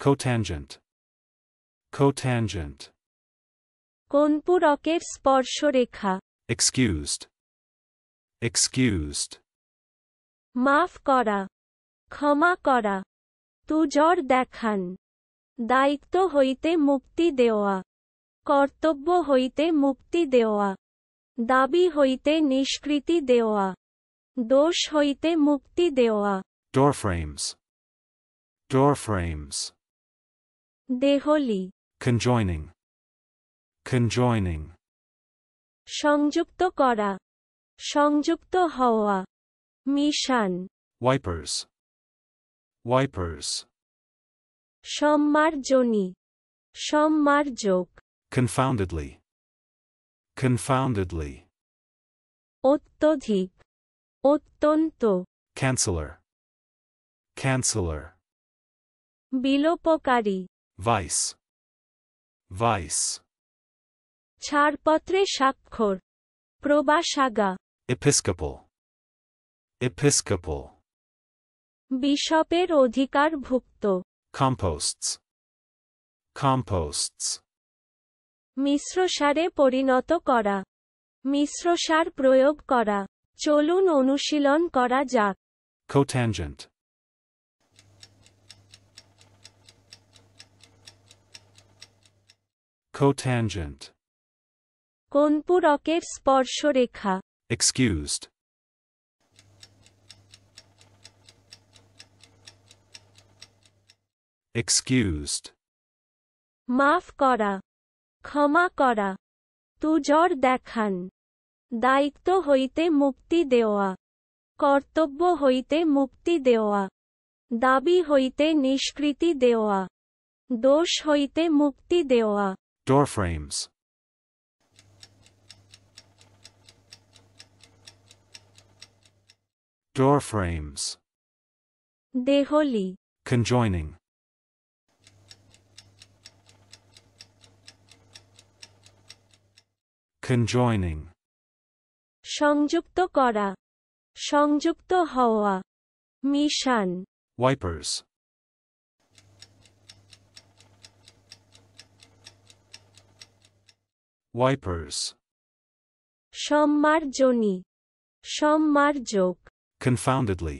Cotangent. Cotangent. কোন পূরকের স্পর্শরেখা? Excused. Excused. মাফ করা, ক্ষমা করা, তুজর দেখান, দায়িত্ব হইতে মুক্তি দেওয়া, কর্তব্য হইতে মুক্তি দেওয়া, দাবি হইতে নিষ্কৃতি দেওয়া, দোষ হইতে মুক্তি দেওয়া। Doorframes. Doorframes. Deoli. Conjoining. Conjoining. সংযুক্ত করা, সংযুক্ত হওয়া, mission. Wipers. Wipers. সম্মার্জনী, সম্মার্জক। Confoundedly. Confoundedly. অত্যধিক, অত্যন্ত। Canceller. Canceller. বিলোপকারী। Vice. Vice. ছাড়পত্রে স্বাক্ষর, প্রবাসাগা। Episcopal. Episcopal. বিশপের অধিকারভুক্ত। Composts. Composts. মিশ্রসারে পরিণত করা, মিশ্রসার প্রয়োগ করা। চলুন অনুশীলন করা যাক। Cotangent. Cotangent. কোন পূরকের স্পর্শরেখা? Excused. Excused. মাফ করা, ক্ষমা করা, তুজর দেখান, দায়িত্ব হইতে মুক্তি দেওয়া, কর্তব্য হইতে মুক্তি দেওয়া, দাবি হইতে নিষ্কৃতি দেওয়া, দোষ হইতে মুক্তি দেওয়া। Doorframes. Doorframes. Deoli. Conjoining. Conjoining. সংযুক্ত করা, সংযুক্ত হওয়া, mission. Wipers. Wipers. সম্মার্জনী, সম্মার্জক। Confoundedly.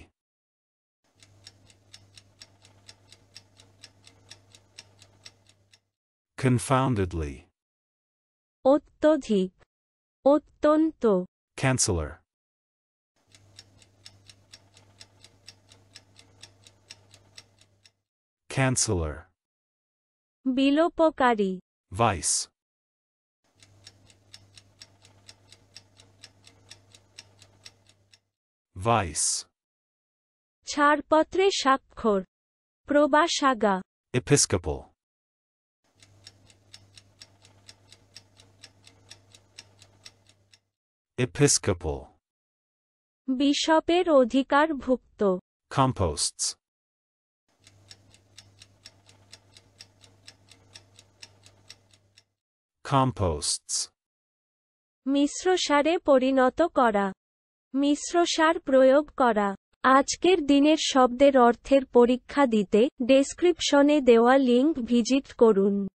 Confoundedly. অত্যধিক, অত্যন্ত। Canceller. Canceller. বিলোপকারী। Vice. Vice. ছাড়পত্রে স্বাক্ষর, প্রবাসাগা। Episcopal. Episcopal. বিশপের অধিকারভুক্ত। Composts. Composts. মিশ্রসারে পরিণত করা, মিশ্রসার প্রয়োগ করা। আজকের দিনের শব্দের অর্থের পরীক্ষা দিতে ডেসক্রিপশনে দেওয়া লিংক ভিজিট করুন।